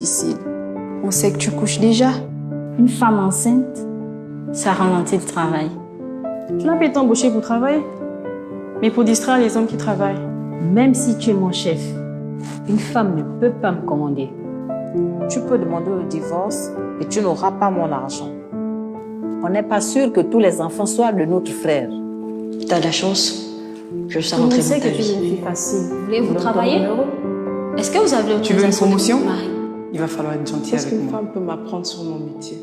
difficile. On sait que tu couches déjà. Une femme enceinte, ça ralentit le travail. Tu n'as pas été embauchée pour travailler, mais pour distraire les hommes qui travaillent. Même si tu es mon chef, une femme ne peut pas me commander. Tu peux demander le divorce et tu n'auras pas mon argent. On n'est pas sûr que tous les enfants soient de notre frère. T'as de la chance. Je sais Tout le rentrer monde sait dans ta que tu es vie. une fille facile. Voulez-vous travailler? Est-ce que vous avez Tu veux une promotion? Marie? Il va falloir être gentil Qu'est-ce avec qu'une moi. femme peut m'apprendre sur mon métier?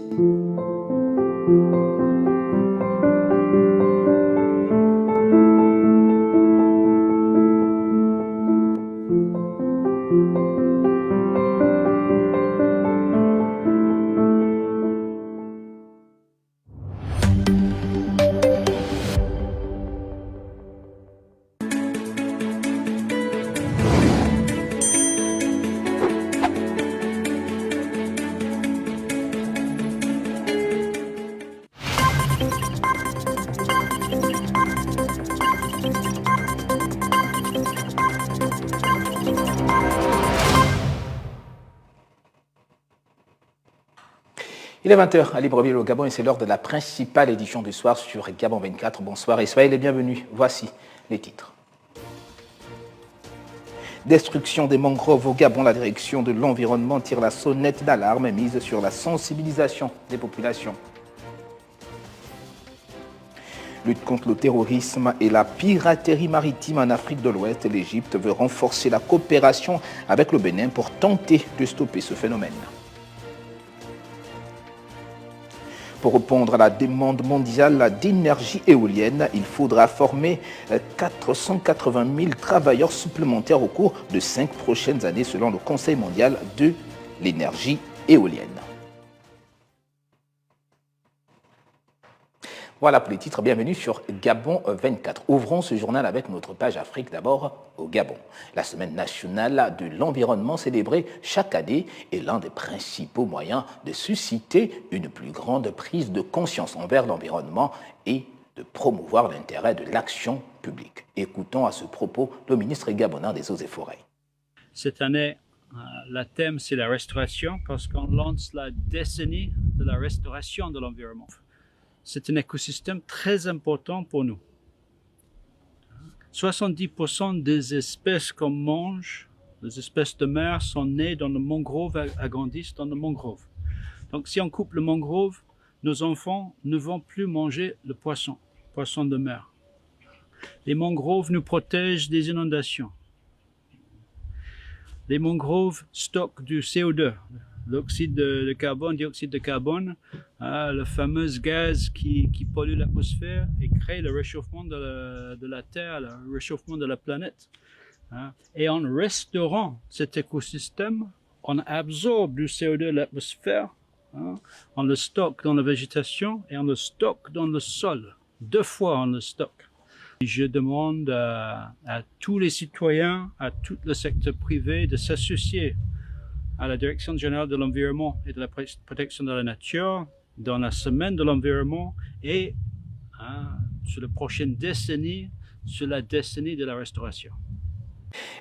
Il est 20h à Libreville au Gabon et c'est l'heure de la principale édition du soir sur Gabon 24. Bonsoir et soyez les bienvenus. Voici les titres. Destruction des mangroves au Gabon, la direction de l'environnement tire la sonnette d'alarme mise sur la sensibilisation des populations. Lutte contre le terrorisme et la piraterie maritime en Afrique de l'Ouest. L'Égypte veut renforcer la coopération avec le Bénin pour tenter de stopper ce phénomène. Pour répondre à la demande mondiale d'énergie éolienne, il faudra former 480 000 travailleurs supplémentaires au cours de 5 prochaines années selon le Conseil mondial de l'énergie éolienne. Voilà pour les titres, bienvenue sur Gabon 24. Ouvrons ce journal avec notre page Afrique d'abord au Gabon. La semaine nationale de l'environnement célébrée chaque année est l'un des principaux moyens de susciter une plus grande prise de conscience envers l'environnement et de promouvoir l'intérêt de l'action publique. Écoutons à ce propos le ministre gabonais des Eaux et Forêts. Cette année, le thème c'est la restauration parce qu'on lance la décennie de la restauration de l'environnement. C'est un écosystème très important pour nous. 70% des espèces qu'on mange, les espèces de mer, sont nées dans le mangrove, agrandissent dans le mangrove. Donc si on coupe le mangrove, nos enfants ne vont plus manger le poisson de mer. Les mangroves nous protègent des inondations. Les mangroves stockent du CO2, l'oxyde de carbone, dioxyde de carbone, le fameux gaz qui pollue l'atmosphère et crée le réchauffement de la Terre, le réchauffement de la planète. Et en restaurant cet écosystème, on absorbe du CO2 de l'atmosphère, on le stocke dans la végétation et on le stocke dans le sol. 2 fois on le stocke. Je demande à tous les citoyens, à tout le secteur privé de s'associer à la Direction générale de l'environnement et de la protection de la nature dans la semaine de l'environnement et sur la prochaine décennie, sur la décennie de la restauration.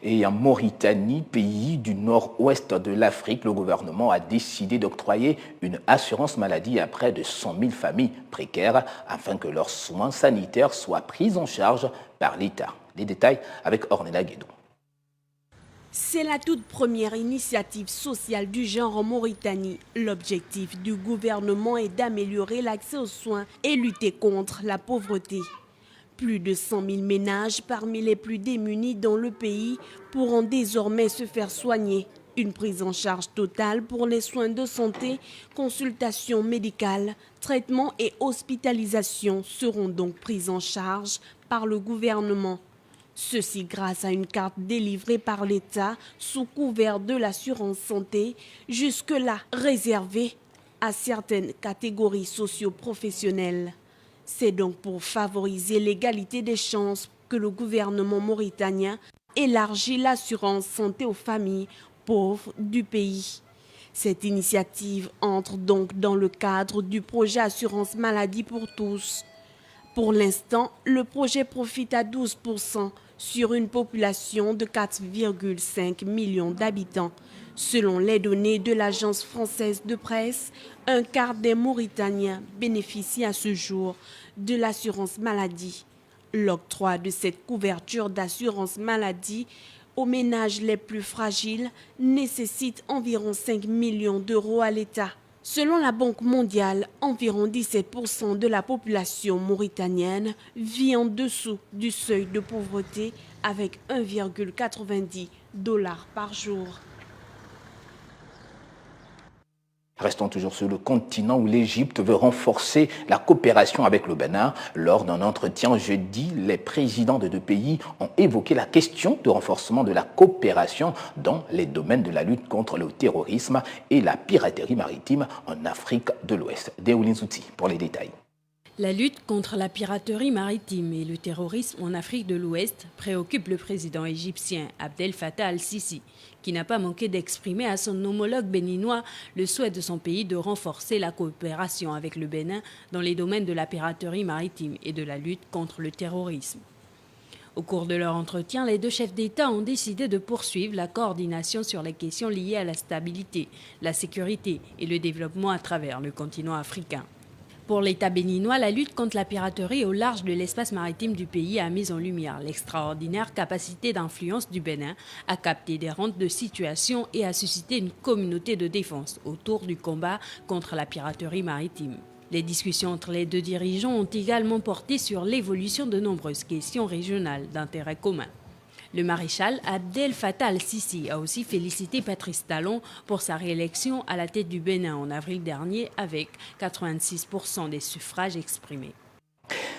Et en Mauritanie, pays du nord-ouest de l'Afrique, le gouvernement a décidé d'octroyer une assurance maladie à près de 100 000 familles précaires afin que leurs soins sanitaires soient pris en charge par l'État. Les détails avec Ornella Guédou. C'est la toute première initiative sociale du genre en Mauritanie. L'objectif du gouvernement est d'améliorer l'accès aux soins et lutter contre la pauvreté. Plus de 100 000 ménages parmi les plus démunis dans le pays pourront désormais se faire soigner. Une prise en charge totale pour les soins de santé, consultations médicales, traitements et hospitalisation seront donc prises en charge par le gouvernement. Ceci grâce à une carte délivrée par l'État sous couvert de l'assurance santé, jusque-là réservée à certaines catégories socio-professionnelles. C'est donc pour favoriser l'égalité des chances que le gouvernement mauritanien élargit l'assurance santé aux familles pauvres du pays. Cette initiative entre donc dans le cadre du projet Assurance Maladie pour tous. Pour l'instant, le projet profite à 12% sur une population de 4,5 millions d'habitants. Selon les données de l'agence française de presse, un quart des Mauritaniens bénéficient à ce jour de l'assurance maladie. L'octroi de cette couverture d'assurance maladie aux ménages les plus fragiles nécessite environ 5 millions d'euros à l'État. Selon la Banque mondiale, environ 17% de la population mauritanienne vit en dessous du seuil de pauvreté avec 1,90 $ par jour. Restons toujours sur le continent où l'Égypte veut renforcer la coopération avec le Bénin. Lors d'un entretien jeudi, les présidents de deux pays ont évoqué la question de renforcement de la coopération dans les domaines de la lutte contre le terrorisme et la piraterie maritime en Afrique de l'Ouest. Deoulin Zouti pour les détails. La lutte contre la piraterie maritime et le terrorisme en Afrique de l'Ouest préoccupe le président égyptien Abdel Fattah al-Sisi, qui n'a pas manqué d'exprimer à son homologue béninois le souhait de son pays de renforcer la coopération avec le Bénin dans les domaines de la piraterie maritime et de la lutte contre le terrorisme. Au cours de leur entretien, les deux chefs d'État ont décidé de poursuivre la coordination sur les questions liées à la stabilité, la sécurité et le développement à travers le continent africain. Pour l'État béninois, la lutte contre la piraterie au large de l'espace maritime du pays a mis en lumière l'extraordinaire capacité d'influence du Bénin à capter des rentes de situation et à susciter une communauté de défense autour du combat contre la piraterie maritime. Les discussions entre les deux dirigeants ont également porté sur l'évolution de nombreuses questions régionales d'intérêt commun. Le maréchal Abdel Fattah al-Sisi a aussi félicité Patrice Talon pour sa réélection à la tête du Bénin en avril dernier avec 86% des suffrages exprimés.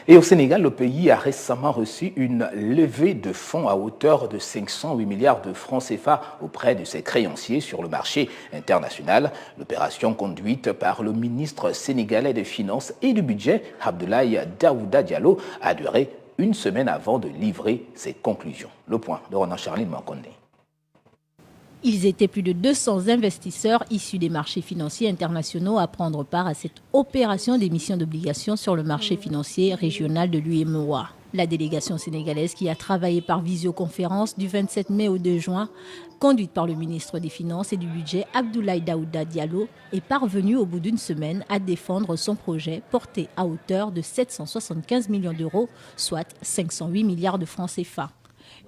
Et au Sénégal, le pays a récemment reçu une levée de fonds à hauteur de 508 milliards de francs CFA auprès de ses créanciers sur le marché international. L'opération conduite par le ministre sénégalais des Finances et du Budget, Abdoulaye Daouda Diallo, a duré une semaine avant de livrer ses conclusions. Le point de Ronan Charline Mankondé. Ils étaient plus de 200 investisseurs issus des marchés financiers internationaux à prendre part à cette opération d'émission d'obligations sur le marché financier régional de l'UEMOA. La délégation sénégalaise qui a travaillé par visioconférence du 27 mai au 2 juin, conduite par le ministre des Finances et du Budget Abdoulaye Daouda Diallo, est parvenue au bout d'une semaine à défendre son projet porté à hauteur de 775 millions d'euros, soit 508 milliards de francs CFA.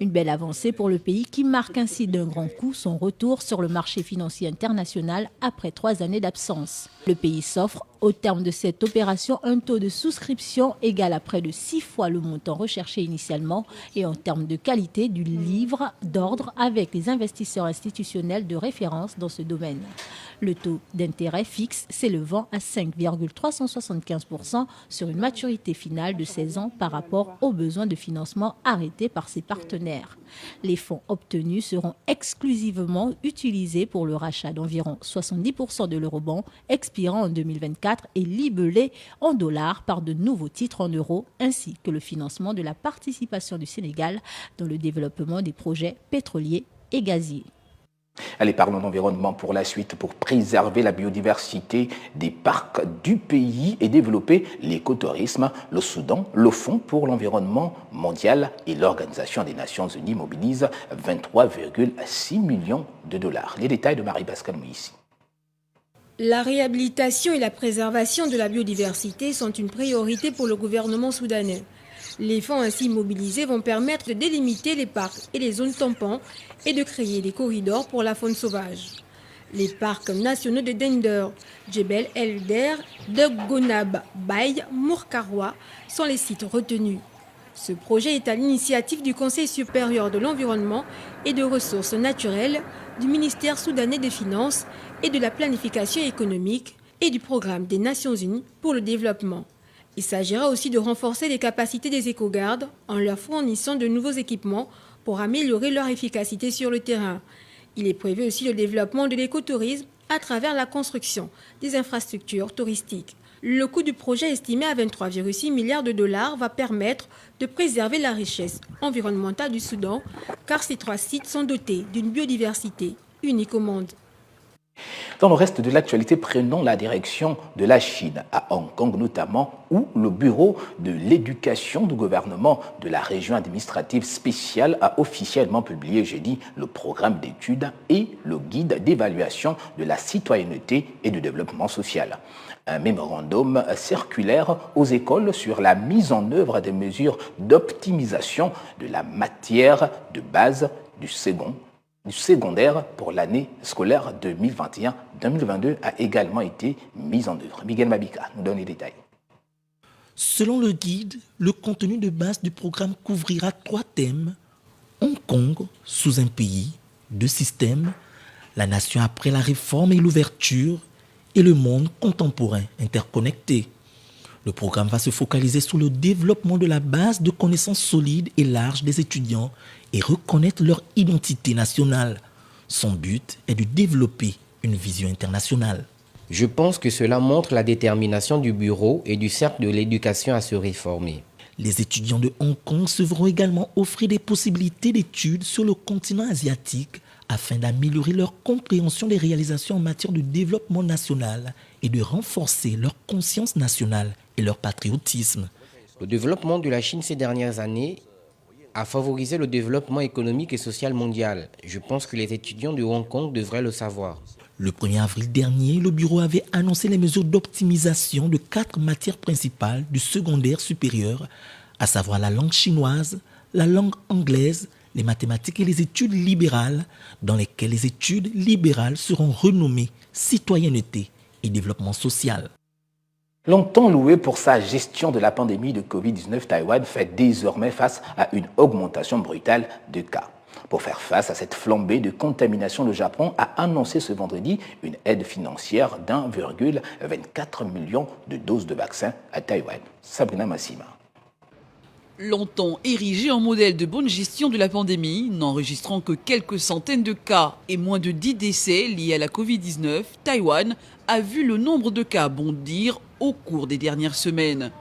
Une belle avancée pour le pays qui marque ainsi d'un grand coup son retour sur le marché financier international après 3 années d'absence. Le pays s'offre, au terme de cette opération, un taux de souscription égal à près de 6 fois le montant recherché initialement et en termes de qualité du livre d'ordre avec les investisseurs institutionnels de référence dans ce domaine. Le taux d'intérêt fixe s'élevant à 5,375% sur une maturité finale de 16 ans par rapport aux besoins de financement arrêtés par ses partenaires. Les fonds obtenus seront exclusivement utilisés pour le rachat d'environ 70% de l'eurobond expirant en 2024 et libellés en dollars par de nouveaux titres en euros, ainsi que le financement de la participation du Sénégal dans le développement des projets pétroliers et gaziers. Allez, parlons d'environnement pour la suite, pour préserver la biodiversité des parcs du pays et développer l'écotourisme. Le Soudan, le Fonds pour l'environnement mondial et l'Organisation des Nations Unies mobilisent 23,6 millions de dollars. Les détails de Marie-Pascale Moïsi. La réhabilitation et la préservation de la biodiversité sont une priorité pour le gouvernement soudanais. Les fonds ainsi mobilisés vont permettre de délimiter les parcs et les zones tampons et de créer des corridors pour la faune sauvage. Les parcs nationaux de Dender, Djebel El Der, de Gonab, Baye, Mourkaroua sont les sites retenus. Ce projet est à l'initiative du Conseil supérieur de l'environnement et des ressources naturelles, du ministère soudanais des Finances et de la planification économique et du programme des Nations Unies pour le développement. Il s'agira aussi de renforcer les capacités des éco-gardes en leur fournissant de nouveaux équipements pour améliorer leur efficacité sur le terrain. Il est prévu aussi le développement de l'écotourisme à travers la construction des infrastructures touristiques. Le coût du projet estimé à 23,6 milliards de dollars va permettre de préserver la richesse environnementale du Soudan, car ces 3 sites sont dotés d'une biodiversité unique au monde. Dans le reste de l'actualité, prenons la direction de la Chine, à Hong Kong notamment, où le bureau de l'éducation du gouvernement de la région administrative spéciale a officiellement publié jeudi le programme d'études et le guide d'évaluation de la citoyenneté et du développement social. Un mémorandum circulaire aux écoles sur la mise en œuvre des mesures d'optimisation de la matière de base du secondaire pour l'année scolaire 2021-2022 a également été mise en œuvre. Miguel Mabika nous donne les détails. Selon le guide, le contenu de base du programme couvrira 3 thèmes: Hong Kong sous un pays, 2 systèmes, la nation après la réforme et l'ouverture, et le monde contemporain interconnecté. Le programme va se focaliser sur le développement de la base de connaissances solides et larges des étudiants et reconnaître leur identité nationale. Son but est de développer une vision internationale. Je pense que cela montre la détermination du bureau et du cercle de l'éducation à se réformer. Les étudiants de Hong Kong se verront également offrir des possibilités d'études sur le continent asiatique afin d'améliorer leur compréhension des réalisations en matière de développement national et de renforcer leur conscience nationale et leur patriotisme. Le développement de la Chine ces dernières années a favorisé le développement économique et social mondial. Je pense que les étudiants de Hong Kong devraient le savoir. Le 1er avril dernier, le bureau avait annoncé les mesures d'optimisation de 4 matières principales du secondaire supérieur, à savoir la langue chinoise, la langue anglaise, les mathématiques et les études libérales, dans lesquelles les études libérales seront renommées citoyenneté et développement social. Longtemps loué pour sa gestion de la pandémie de Covid-19, Taïwan fait désormais face à une augmentation brutale de cas. Pour faire face à cette flambée de contamination, le Japon a annoncé ce vendredi une aide financière d'1,24 million de doses de vaccins à Taïwan. Sabrina Massima. Longtemps érigé en modèle de bonne gestion de la pandémie, n'enregistrant que quelques centaines de cas et moins de 10 décès liés à la Covid-19, Taïwan a vu le nombre de cas bondir au cours des dernières semaines.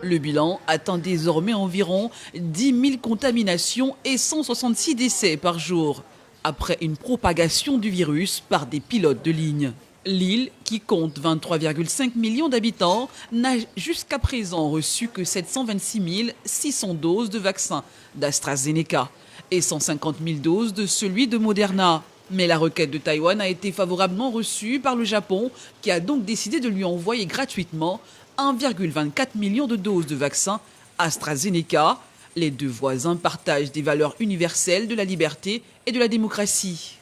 Le bilan atteint désormais environ 10 000 contaminations et 166 décès par jour, après une propagation du virus par des pilotes de ligne. L'île, qui compte 23,5 millions d'habitants, n'a jusqu'à présent reçu que 726 600 doses de vaccin d'AstraZeneca et 150 000 doses de celui de Moderna. Mais la requête de Taïwan a été favorablement reçue par le Japon, qui a donc décidé de lui envoyer gratuitement 1,24 million de doses de vaccin AstraZeneca. Les deux voisins partagent des valeurs universelles de la liberté et de la démocratie.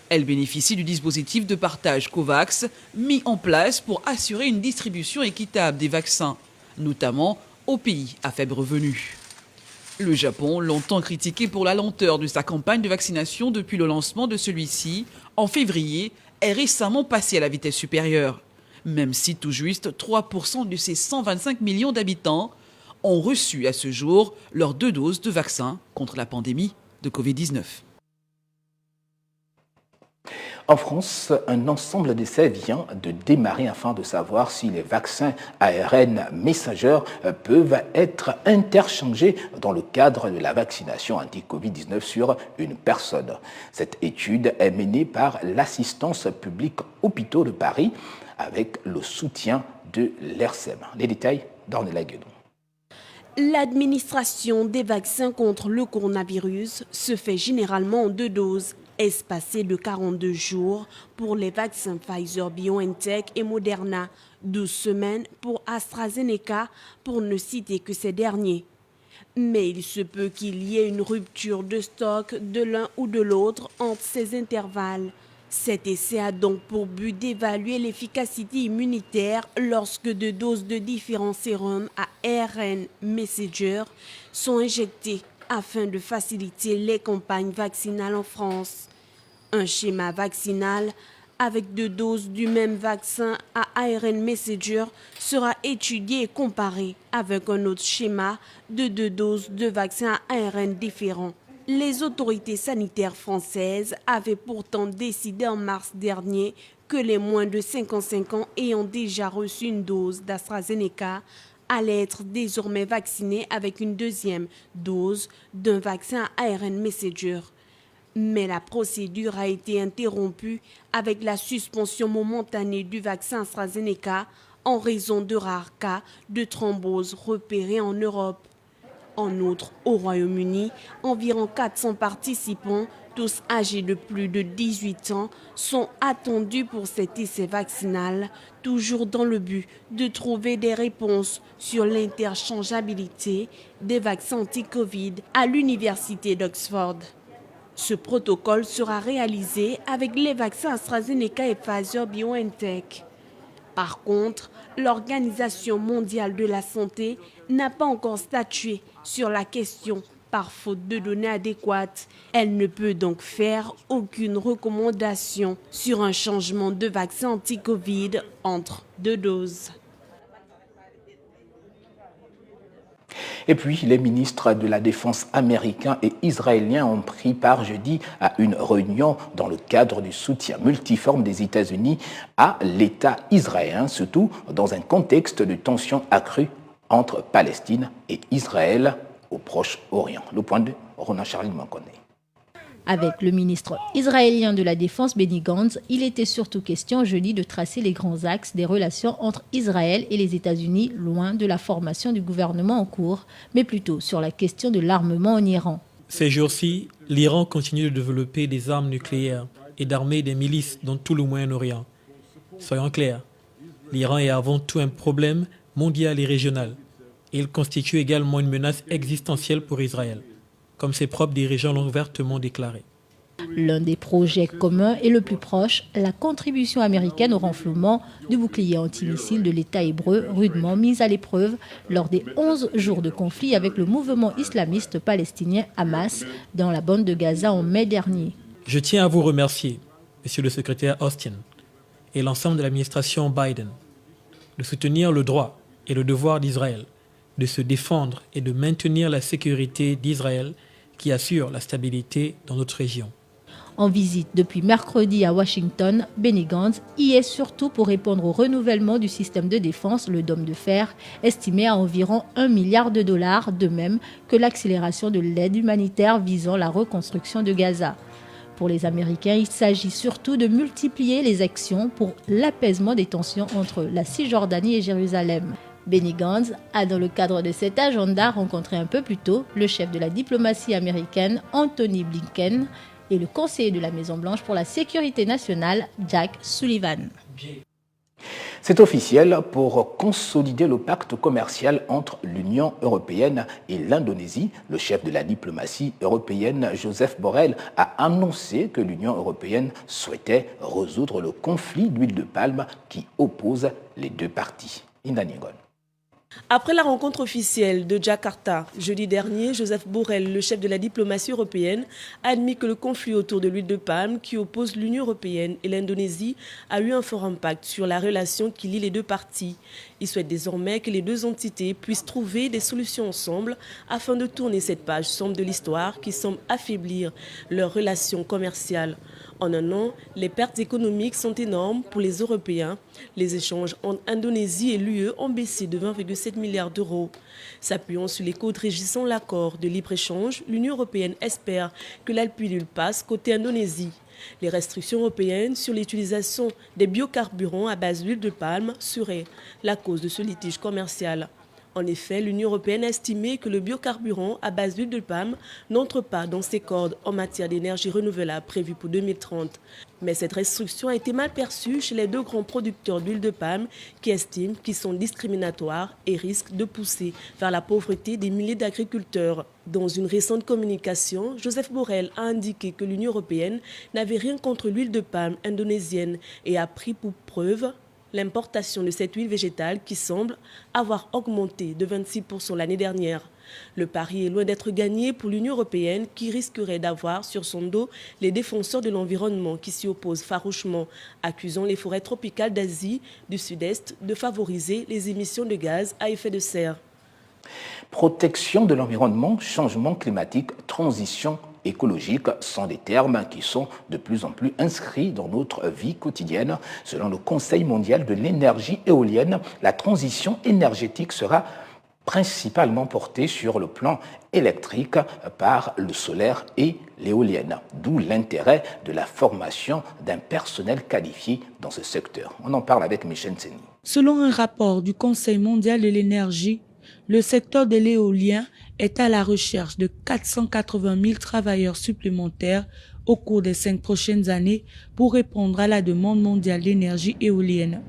Elle bénéficie du dispositif de partage COVAX mis en place pour assurer une distribution équitable des vaccins, notamment aux pays à faible revenu. Le Japon, longtemps critiqué pour la lenteur de sa campagne de vaccination depuis le lancement de celui-ci, en février, est récemment passé à la vitesse supérieure, même si tout juste 3% de ses 125 millions d'habitants ont reçu à ce jour leurs 2 doses de vaccin contre la pandémie de Covid-19. En France, un ensemble d'essais vient de démarrer afin de savoir si les vaccins ARN messagers peuvent être interchangés dans le cadre de la vaccination anti-Covid-19 sur une personne. Cette étude est menée par l'Assistance publique Hôpitaux de Paris avec le soutien de l'ERSEM. Les détails d'Ornella Guédon. L'administration des vaccins contre le coronavirus se fait généralement en 2 doses, espacées de 42 jours pour les vaccins Pfizer-BioNTech et Moderna, 12 semaines pour AstraZeneca, pour ne citer que ces derniers. Mais il se peut qu'il y ait une rupture de stock de l'un ou de l'autre entre ces intervalles. Cet essai a donc pour but d'évaluer l'efficacité immunitaire lorsque 2 doses de différents sérums à ARN messenger sont injectées afin de faciliter les campagnes vaccinales en France. Un schéma vaccinal avec 2 doses du même vaccin à ARN messenger sera étudié et comparé avec un autre schéma de 2 doses de vaccins à ARN différents. Les autorités sanitaires françaises avaient pourtant décidé en mars dernier que les moins de 55 ans ayant déjà reçu une dose d'AstraZeneca allaient être désormais vaccinés avec une 2e dose d'un vaccin à ARN messenger. Mais la procédure a été interrompue avec la suspension momentanée du vaccin AstraZeneca en raison de rares cas de thrombose repérés en Europe. En outre, au Royaume-Uni, environ 400 participants, tous âgés de plus de 18 ans, sont attendus pour cet essai vaccinal, toujours dans le but de trouver des réponses sur l'interchangeabilité des vaccins anti-Covid à l'université d'Oxford. Ce protocole sera réalisé avec les vaccins AstraZeneca et Pfizer-BioNTech. Par contre, l'Organisation mondiale de la santé n'a pas encore statué sur la question par faute de données adéquates. Elle ne peut donc faire aucune recommandation sur un changement de vaccin anti-Covid entre 2 doses. Et puis, les ministres de la Défense américains et israéliens ont pris part jeudi à une réunion dans le cadre du soutien multiforme des États-Unis à l'État israélien, surtout dans un contexte de tensions accrues entre Palestine et Israël au Proche-Orient. Le point de Rona-Charline Mankoné. Avec le ministre israélien de la Défense Benny Gantz, il était surtout question jeudi de tracer les grands axes des relations entre Israël et les États-Unis, loin de la formation du gouvernement en cours, mais plutôt sur la question de l'armement en Iran. Ces jours-ci, l'Iran continue de développer des armes nucléaires et d'armer des milices dans tout le Moyen-Orient. Soyons clairs, l'Iran est avant tout un problème mondial et régional. Et il constitue également une menace existentielle pour Israël, comme ses propres dirigeants l'ont ouvertement déclaré. L'un des projets communs et le plus proche, la contribution américaine au renflouement du bouclier antimissile de l'État hébreu, rudement mise à l'épreuve lors des 11 jours de conflit avec le mouvement islamiste palestinien Hamas dans la bande de Gaza en mai dernier. Je tiens à vous remercier, Monsieur le secrétaire Austin, et l'ensemble de l'administration Biden, de soutenir le droit et le devoir d'Israël, de se défendre et de maintenir la sécurité d'Israël qui assure la stabilité dans notre région. En visite depuis mercredi à Washington, Benny Gantz y est surtout pour répondre au renouvellement du système de défense, le Dôme de fer, estimé à environ $1 milliard, de même que l'accélération de l'aide humanitaire visant la reconstruction de Gaza. Pour les Américains, il s'agit surtout de multiplier les actions pour l'apaisement des tensions entre la Cisjordanie et Jérusalem. Benny Gantz a, dans le cadre de cet agenda, rencontré un peu plus tôt le chef de la diplomatie américaine, Anthony Blinken, et le conseiller de la Maison-Blanche pour la sécurité nationale, Jack Sullivan. C'est officiel, pour consolider le pacte commercial entre l'Union européenne et l'Indonésie, le chef de la diplomatie européenne, Joseph Borrell, a annoncé que l'Union européenne souhaitait résoudre le conflit d'huile de palme qui oppose les deux parties. Indani Ngon. Après la rencontre officielle de Jakarta, jeudi dernier, Joseph Borrell, le chef de la diplomatie européenne, a admis que le conflit autour de l'huile de palme qui oppose l'Union européenne et l'Indonésie a eu un fort impact sur la relation qui lie les deux parties. Il souhaite désormais que les deux entités puissent trouver des solutions ensemble afin de tourner cette page sombre de l'histoire qui semble affaiblir leurs relations commerciales. En un an, les pertes économiques sont énormes pour les Européens. Les échanges entre Indonésie et l'UE ont baissé de 20,7 milliards d'euros. S'appuyant sur les codes régissant l'accord de libre-échange, l'Union européenne espère que l'alpilule passe côté Indonésie. Les restrictions européennes sur l'utilisation des biocarburants à base d'huile de palme seraient la cause de ce litige commercial. En effet, l'Union européenne a estimé que le biocarburant à base d'huile de palme n'entre pas dans ses cordes en matière d'énergie renouvelable prévue pour 2030. Mais cette restriction a été mal perçue chez les deux grands producteurs d'huile de palme qui estiment qu'ils sont discriminatoires et risquent de pousser vers la pauvreté des milliers d'agriculteurs. Dans une récente communication, Joseph Borrell a indiqué que l'Union européenne n'avait rien contre l'huile de palme indonésienne et a pris pour preuve l'importation de cette huile végétale qui semble avoir augmenté de 26% l'année dernière. Le pari est loin d'être gagné pour l'Union européenne qui risquerait d'avoir sur son dos les défenseurs de l'environnement qui s'y opposent farouchement, accusant les forêts tropicales d'Asie du Sud-Est de favoriser les émissions de gaz à effet de serre. Protection de l'environnement, changement climatique, transition écologique sont des termes qui sont de plus en plus inscrits dans notre vie quotidienne. Selon le Conseil mondial de l'énergie éolienne, la transition énergétique sera principalement portée sur le plan électrique par le solaire et l'éolienne, d'où l'intérêt de la formation d'un personnel qualifié dans ce secteur. On en parle avec Michel Tseni. Selon un rapport du Conseil mondial de l'énergie, le secteur de l'éolien est à la recherche de 480 000 travailleurs supplémentaires au cours des 5 prochaines années pour répondre à la demande mondiale d'énergie éolienne.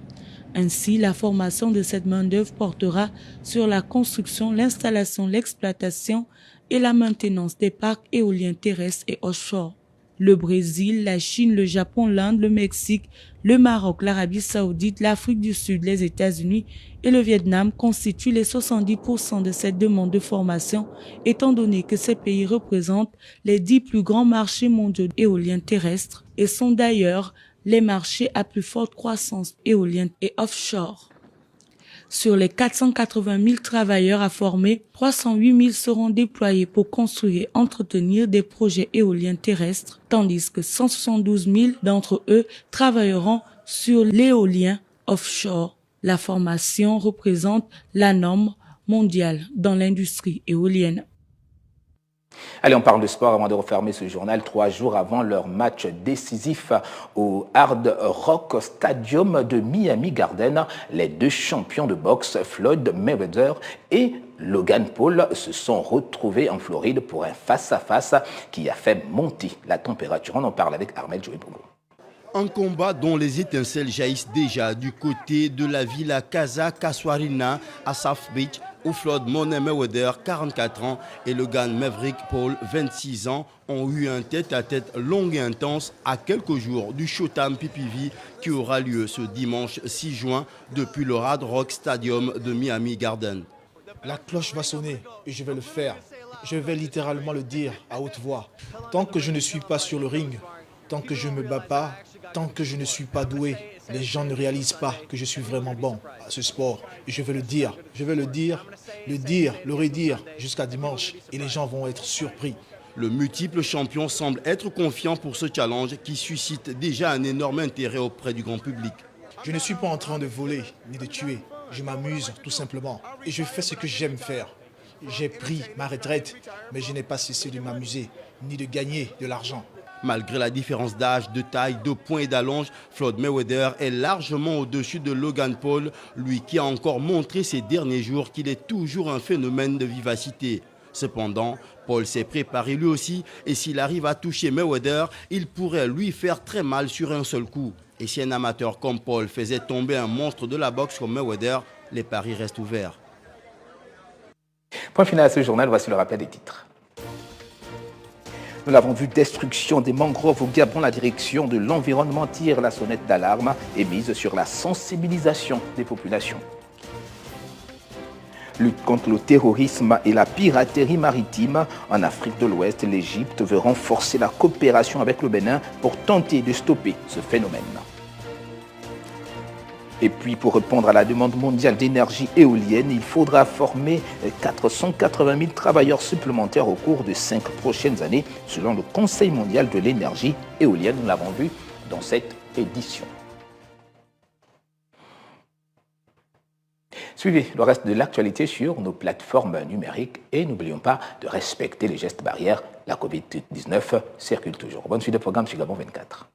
Ainsi, la formation de cette main-d'œuvre portera sur la construction, l'installation, l'exploitation et la maintenance des parcs éoliens terrestres et offshore. Le Brésil, la Chine, le Japon, l'Inde, le Mexique, le Maroc, l'Arabie Saoudite, l'Afrique du Sud, les États-Unis et le Vietnam constituent les 70% de cette demande de formation, étant donné que ces pays représentent les 10 plus grands marchés mondiaux éoliens terrestres et sont d'ailleurs les marchés à plus forte croissance éolienne et offshore. Sur les 480 000 travailleurs à former, 308 000 seront déployés pour construire et entretenir des projets éoliens terrestres, tandis que 172 000 d'entre eux travailleront sur l'éolien offshore. La formation représente la norme mondiale dans l'industrie éolienne. Allez, on parle de sport avant de refermer ce journal. 3 jours avant leur match décisif au Hard Rock Stadium de Miami Garden, les 2 champions de boxe, Floyd Mayweather et Logan Paul, se sont retrouvés en Floride pour un face-à-face qui a fait monter la température. On en parle avec Ahmed Joué-Bongo. Un combat dont les étincelles jaillissent déjà du côté de la Villa Casa Casuarina à South Beach, où Floyd Mayweather, 44 ans, et Logan Maverick Paul, 26 ans, ont eu un tête-à-tête long et intense à quelques jours du Showtime PPV qui aura lieu ce dimanche 6 juin depuis le Hard Rock Stadium de Miami Garden. La cloche va sonner et je vais le faire. Je vais littéralement le dire à haute voix. Tant que je ne suis pas sur le ring, tant que je ne me bats pas, tant que je ne suis pas doué, les gens ne réalisent pas que je suis vraiment bon à ce sport. Et je vais le dire, le redire jusqu'à dimanche et les gens vont être surpris. Le multiple champion semble être confiant pour ce challenge qui suscite déjà un énorme intérêt auprès du grand public. Je ne suis pas en train de voler ni de tuer. Je m'amuse tout simplement et je fais ce que j'aime faire. J'ai pris ma retraite, mais je n'ai pas cessé de m'amuser ni de gagner de l'argent. Malgré la différence d'âge, de taille, de poids et d'allonge, Floyd Mayweather est largement au-dessus de Logan Paul, lui qui a encore montré ces derniers jours qu'il est toujours un phénomène de vivacité. Cependant, Paul s'est préparé lui aussi et s'il arrive à toucher Mayweather, il pourrait lui faire très mal sur un seul coup. Et si un amateur comme Paul faisait tomber un monstre de la boxe comme Mayweather, les paris restent ouverts. Point final à ce journal, voici le rappel des titres. Nous l'avons vu, destruction des mangroves au Gabon, la direction de l'environnement tire la sonnette d'alarme et mise sur la sensibilisation des populations. Lutte contre le terrorisme et la piraterie maritime. En Afrique de l'Ouest, l'Égypte veut renforcer la coopération avec le Bénin pour tenter de stopper ce phénomène. Et puis, pour répondre à la demande mondiale d'énergie éolienne, il faudra former 480 000 travailleurs supplémentaires au cours de 5 prochaines années, selon le Conseil mondial de l'énergie éolienne. Nous l'avons vu dans cette édition. Suivez le reste de l'actualité sur nos plateformes numériques et n'oublions pas de respecter les gestes barrières. La Covid-19 circule toujours. Bonne suite de programme sur Gabon 24.